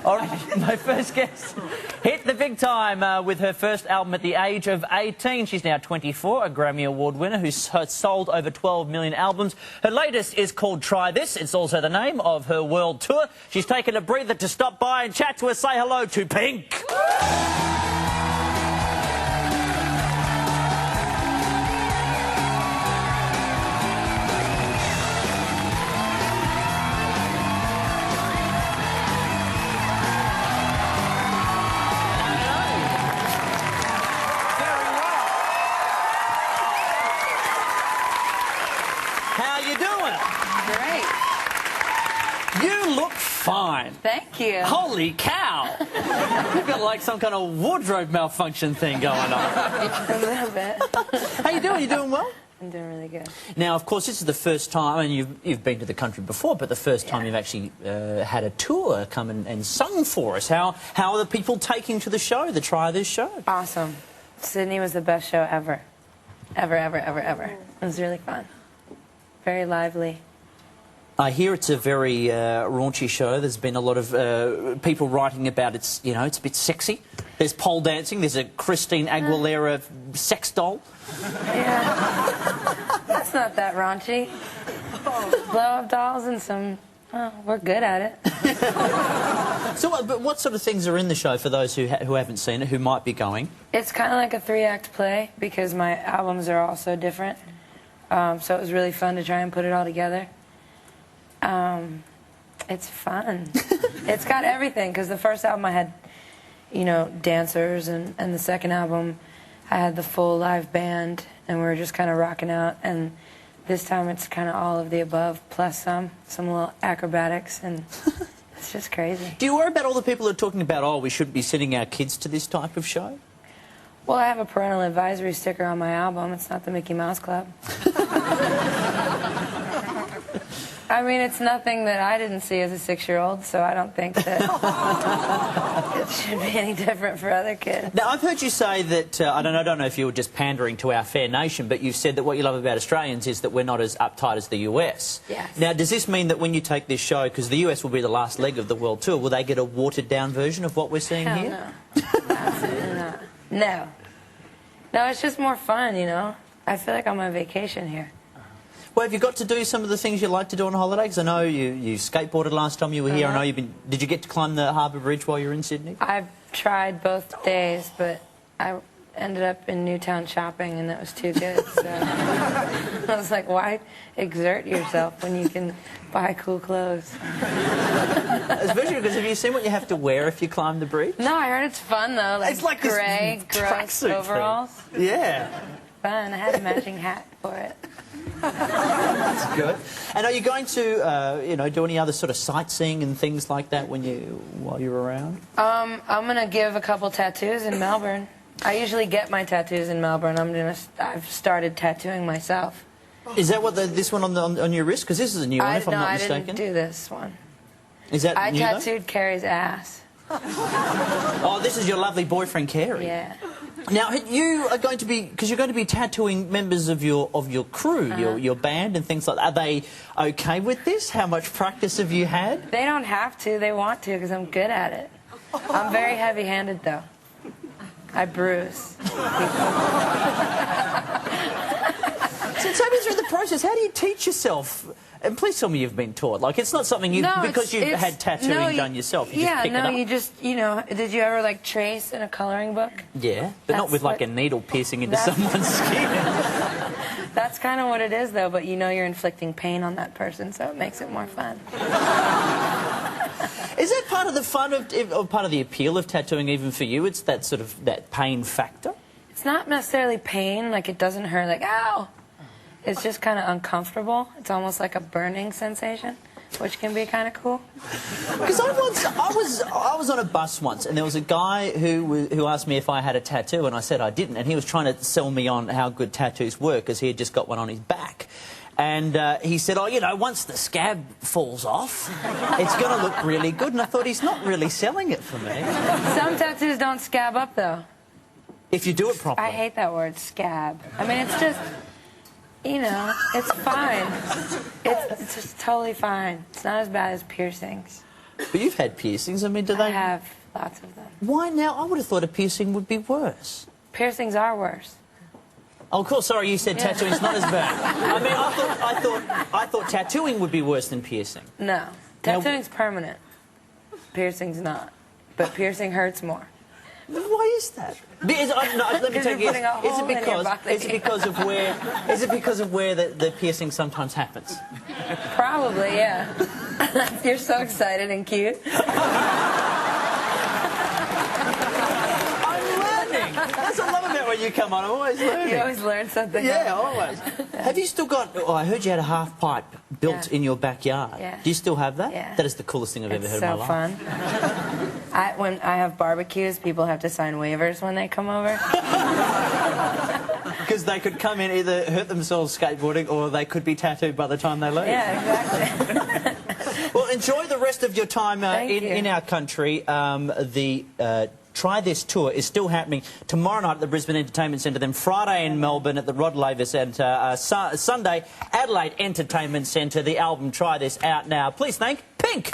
All right, my first guest hit the big time with her first album at the age of 18. She's now 24, a Grammy Award winner who's sold over 12 million albums. Her latest is called Try This. It's also the name of her world tour. She's taken a breather to stop by and chat to us. Say hello to Pink. How you doing? Great. You look fine. Thank you. Holy cow! You've got like some kind of wardrobe malfunction thing going on. A little bit. How you doing? You doing well? I'm doing really good. Now, of course, this is the first time, and you've been to the country before, but the first time you've actually had a tour come and sung for us. How are the people taking to the show, the Try This show? Awesome. Sydney was the best show ever. Ever, ever, ever, ever. It was really fun. Very lively. I hear it's a very raunchy show. There's been a lot of people writing about it's, you know, it's a bit sexy. There's pole dancing. There's a Christine Aguilera sex doll. Yeah. That's not that raunchy. Blow-up dolls and some... Oh, we're good at it. So, but what sort of things are in the show for those who haven't seen it, who might be going? It's kind of like a 3-act play because my albums are all so different. So it was really fun to try and put it all together. It's fun. It's got everything, because the first album I had, you know, dancers, and the second album I had the full live band, and we were just kind of rocking out, and this time it's kind of all of the above, plus some little acrobatics, and it's just crazy. Do you worry about all the people who are talking about, oh, we shouldn't be sending our kids to this type of show? Well, I have a parental advisory sticker on my album. It's not the Mickey Mouse Club. I mean, it's nothing that I didn't see as a 6-year-old, so I don't think that it should be any different for other kids. Now, I've heard you say that, I don't know if you were just pandering to our fair nation, but you've said that what you love about Australians is that we're not as uptight as the US. Yes. Now, does this mean that when you take this show, because the US will be the last leg of the world tour, will they get a watered-down version of what we're seeing Hell here? No. Absolutely not. No. No, it's just more fun, you know? I feel like I'm on vacation here. Well, have you got to do some of the things you like to do on holiday? Because I know you skateboarded last time you were here. I know you've been... Did you get to climb the Harbour Bridge while you were in Sydney? I've tried both days, but I ended up in Newtown shopping, and that was too good. So I was like, why exert yourself when you can buy cool clothes? Especially because have you seen what you have to wear if you climb the bridge? No, I heard it's fun, though. Like, it's like gray, this gross tracksuit overalls. Thing. Yeah. Fun. I had a matching hat for it. That's good. And are you going to, you know, do any other sort of sightseeing and things like that while you're around? I'm gonna give a couple tattoos in Melbourne. I usually get my tattoos in Melbourne. I've started tattooing myself. Is that what this one on your wrist? Because this is a new one, if I'm not mistaken. I didn't do this one. Is that new? I tattooed Carrie's ass. Oh, this is your lovely boyfriend, Carrie. Yeah. Now, you are going to be, because you're going to be tattooing members of your crew, your band and things like that. Are they okay with this? How much practice have you had? They don't have to. They want to, because I'm good at it. I'm very heavy-handed, though. I bruise people. So take me through the process. How do you teach yourself? And please tell me you've been taught. Like, it's not something because you've had tattooing done yourself. You just pick it up. You just, you know, did you ever, like, trace in a coloring book? Yeah, but not with, like, a needle piercing into someone's skin. That's kind of what it is, though, but you know you're inflicting pain on that person, so it makes it more fun. Is that part of the fun or part of the appeal of tattooing even for you? It's that sort of, that pain factor? It's not necessarily pain, like it doesn't hurt, like, ow! It's just kind of uncomfortable. It's almost like a burning sensation, which can be kind of cool. Because I was on a bus once, and there was a guy who asked me if I had a tattoo, and I said I didn't, and he was trying to sell me on how good tattoos were, because he had just got one on his back. And he said, oh, you know, once the scab falls off, it's going to look really good. And I thought, he's not really selling it for me. Some tattoos don't scab up, though. If you do it properly. I hate that word, scab. I mean, it's just... You know, it's fine. It's just totally fine. It's not as bad as piercings. But you've had piercings. I mean, do I they... have lots of them. Why now? I would have thought a piercing would be worse. Piercings are worse. Oh, of course. Sorry, you said tattooing's not as bad. I mean, I thought tattooing would be worse than piercing. No. Tattooing's permanent. Piercing's not. But piercing hurts more. Why is that? Because, no, let me take you're it. putting a hole in your body. Is it because of where the piercing sometimes happens? Probably, yeah. You're so excited and cute. I'm learning. That's what I love about when you come on. I'm always learning. You always learn something. Yeah, always. Have you still got... Oh, I heard you had a half pipe built in your backyard. Yeah. Do you still have that? Yeah. That is the coolest thing I've ever heard in my life. It's so fun. When I have barbecues, people have to sign waivers when they come over. Because they could come in, either hurt themselves skateboarding or they could be tattooed by the time they leave. Yeah, exactly. Well, enjoy the rest of your time in you. our country. Try This tour is still happening tomorrow night at the Brisbane Entertainment Centre, then Friday in Melbourne at the Rod Laver Centre, Sunday, Adelaide Entertainment Centre. The album Try This out now. Please thank Pink.